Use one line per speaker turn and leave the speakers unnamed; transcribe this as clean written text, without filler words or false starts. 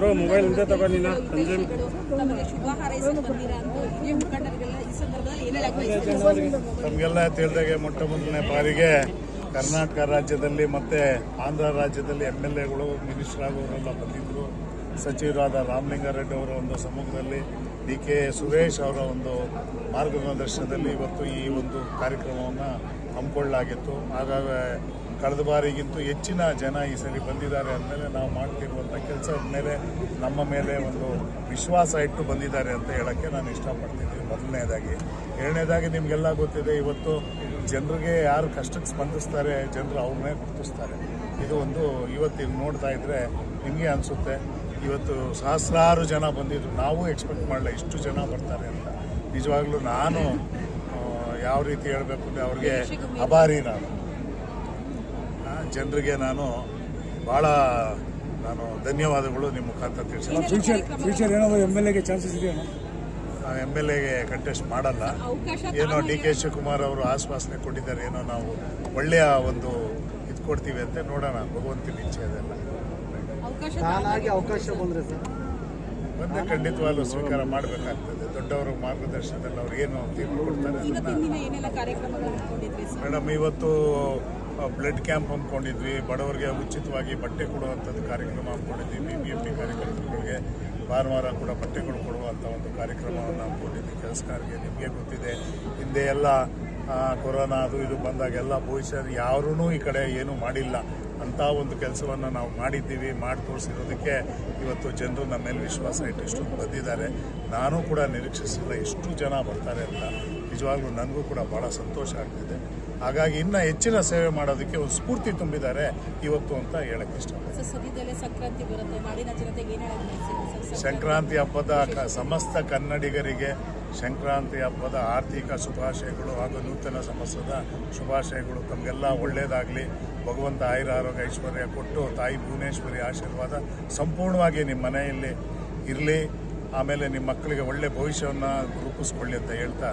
Bro mobile ಹಿಂದೆ ತಗೊಂಡಿನ ಸಂಜೆ
ತಮಗೆ ಶುಭ ಹಾರೈಸಲು ಬಂದಿರಾ ಅಂತ ಈ ಮುಖಂಡರಿಗೆಲ್ಲ ಈ ಸಂದರ್ಭದಲ್ಲಿ ಏನು ಹೇಳಕ್ಕೆ
ತಮಗೆಲ್ಲ ತಿಳಿದಾಗೆ ಮೊಟ್ಟ ಮೊದಲನೇ ಬಾರಿಗೆ ಕರ್ನಾಟಕ ರಾಜ್ಯದಲ್ಲಿ ಮತ್ತು ಆಂಧ್ರ ರಾಜ್ಯದಲ್ಲಿ MLAಗಳು ಮಿನಿಸ್ಟರ್ ಆಗೋರೆಲ್ಲ ಬಂದಿದ್ದರು. ಸಚಿವರಾದ ರಾಮಲಿಂಗಾರೆಡ್ಡಿ ಅವರ ಒಂದು ಸಮ್ಮುಖದಲ್ಲಿ DK ಸುರೇಶ್ ಅವರ ಒಂದು ಮಾರ್ಗದರ್ಶನದಲ್ಲಿ ಇವತ್ತು ಈ ಒಂದು ಕಾರ್ಯಕ್ರಮವನ್ನು ಹಮ್ಮಿಕೊಳ್ಳಲಾಗಿತ್ತು. ಹಾಗಾಗಿ ಕಳೆದ ಬಾರಿಗಿಂತೂ ಹೆಚ್ಚಿನ ಜನ ಈ ಸರಿ ಬಂದಿದ್ದಾರೆ ಅಂದಮೇಲೆ ನಾವು ಮಾಡ್ತಿರುವಂಥ ಕೆಲಸದ ಮೇಲೆ ನಮ್ಮ ಮೇಲೆ ಒಂದು ವಿಶ್ವಾಸ ಇಟ್ಟು ಬಂದಿದ್ದಾರೆ ಅಂತ ಹೇಳೋಕ್ಕೆ ನಾನು ಇಷ್ಟಪಡ್ತಿದ್ದೀನಿ. ಮೊದಲನೇದಾಗಿ. ಎರಡನೇದಾಗಿ ನಿಮಗೆಲ್ಲ ಗೊತ್ತಿದೆ, ಇವತ್ತು ಜನರಿಗೆ ಯಾರು ಕಷ್ಟಕ್ಕೆ ಸ್ಪಂದಿಸ್ತಾರೆ ಜನರು ಅವ್ರನ್ನೇ ಗುರುತಿಸ್ತಾರೆ. ಇದು ಒಂದು ಇವತ್ತು ನೋಡ್ತಾ ಇದ್ದರೆ ನಿಮಗೆ ಅನಿಸುತ್ತೆ, ಇವತ್ತು ಸಹಸ್ರಾರು ಜನ ಬಂದಿದ್ರು. ನಾವು ಎಕ್ಸ್ಪೆಕ್ಟ್ ಮಾಡಲ್ಲ ಇಷ್ಟು ಜನ ಬರ್ತಾರೆ ಅಂತ. ನಿಜವಾಗ್ಲೂ ನಾನು ಯಾವ ರೀತಿ ಹೇಳಬೇಕು ಅಂದರೆ ಅವ್ರಿಗೆ ಅಭಾರಿ. ನಾನು ಜನರಿಗೆ ಭಾಳ ಧನ್ಯವಾದಗಳು ನಿಮ್ಮ ಮುಖಾಂತರ ತಿಳಿಸ್ತೀನಿ.
ಫ್ಯೂಚರ್ ಏನಾದರೂ MLAಗೆ ಚಾನ್ಸಸ್ ಇದೆಯಾ?
MLAಗೆ ಕಂಟೆಸ್ಟ್ ಮಾಡಲ್ಲ. ಏನೋ DK ಶಿವಕುಮಾರ್ ಅವರು ಆಶ್ವಾಸನೆ ಕೊಟ್ಟಿದ್ದಾರೆ, ಏನೋ ನಾವು ಒಳ್ಳೆಯ ಒಂದು ಇದು ಕೊಡ್ತೀವಿ ಅಂತ. ನೋಡೋಣ, ಭಗವಂತನ ಇಚ್ಛೆ ಅದೆಲ್ಲ.
ಅವಕಾಶ
ಬಂದರೆ ಖಂಡಿತವಾಗ್ಲೂ ಸ್ವೀಕಾರ ಮಾಡಬೇಕಾಗ್ತದೆ. ದೊಡ್ಡವರ ಮಾರ್ಗದರ್ಶನದಲ್ಲಿ ಅವ್ರು ಏನು ತೀರ್ಪು ಕೊಡ್ತಾರೆ ಮೇಡಮ್. ಇವತ್ತು ಬ್ಲಡ್ ಕ್ಯಾಂಪ್ ಹಮ್ಮಿಕೊಂಡಿದ್ವಿ, ಬಡವರಿಗೆ ಉಚಿತವಾಗಿ ಬಟ್ಟೆ ಕೊಡುವಂಥದ್ದು ಕಾರ್ಯಕ್ರಮ ಹಮ್ಮಿಕೊಂಡಿದ್ವಿ. BBMP ಕಾರ್ಯಕರ್ತರುಗಳಿಗೆ ಭಾನುವಾರ ಕೂಡ ಬಟ್ಟೆಗಳು ಕೊಡುವಂಥ ಒಂದು ಕಾರ್ಯಕ್ರಮವನ್ನು ಹಮ್ಮಿಕೊಂಡಿದ್ವಿ. ಕೆಲಸಗಾರರಿಗೆ ನಿಮಗೆ ಗೊತ್ತಿದೆ, ಹಿಂದೆ ಎಲ್ಲ ಕೊರೋನಾ ಅದು ಇದು ಬಂದಾಗೆಲ್ಲ ಬಹುಶಃ ಯಾರೂ ಈ ಕಡೆ ಏನೂ ಮಾಡಿಲ್ಲ ಅಂಥ ಒಂದು ಕೆಲಸವನ್ನು ನಾವು ಮಾಡಿದ್ದೀವಿ. ಮಾಡಿ ತೋರಿಸಿರೋದಕ್ಕೆ ಇವತ್ತು ಜನರು ನಮ್ಮ ಮೇಲೆ ವಿಶ್ವಾಸ ಇಟ್ಟು ಇಷ್ಟೊಂದು ಬಂದಿದ್ದಾರೆ. ನಾನು ಕೂಡ ನಿರೀಕ್ಷಿಸಿಲ್ಲ ಎಷ್ಟು ಜನ ಬರ್ತಾರೆ ಅಂತ. ನಿಜವಾಗ್ಲೂ ನನಗೂ ಕೂಡ ಭಾಳ ಸಂತೋಷ ಆಗ್ತಿದೆ. ಹಾಗಾಗಿ ಇನ್ನೂ ಹೆಚ್ಚಿನ ಸೇವೆ ಮಾಡೋದಕ್ಕೆ ಒಂದು ಸ್ಫೂರ್ತಿ ತುಂಬಿದ್ದಾರೆ ಇವತ್ತು ಅಂತ ಹೇಳಕ್ಕೆ ಇಷ್ಟಪಡ್ತೀನಿ. ಸಂಕ್ರಾಂತಿ ಹಬ್ಬದ ಸಮಸ್ತ ಕನ್ನಡಿಗರಿಗೆ ಸಂಕ್ರಾಂತಿ ಹಬ್ಬದ ಆರ್ಥಿಕ ಶುಭಾಶಯಗಳು ಹಾಗೂ ನೂತನ ಸಂವತ್ಸರದ ಶುಭಾಶಯಗಳು. ತಮಗೆಲ್ಲ ಒಳ್ಳೆಯದಾಗಲಿ. ಭಗವಂತ ಆಯುರ ಆರೋಗ್ಯ ಐಶ್ವರ್ಯ ಕೊಟ್ಟು ತಾಯಿ ಭುವನೇಶ್ವರಿ ಆಶೀರ್ವಾದ ಸಂಪೂರ್ಣವಾಗಿ ನಿಮ್ಮ ಮನೆಯಲ್ಲಿ ಇರಲಿ. ಆಮೇಲೆ ನಿಮ್ಮ ಮಕ್ಕಳಿಗೆ ಒಳ್ಳೆಯ ಭವಿಷ್ಯವನ್ನು ರೂಪಿಸ್ಕೊಳ್ಳಿ ಅಂತ ಹೇಳ್ತಾ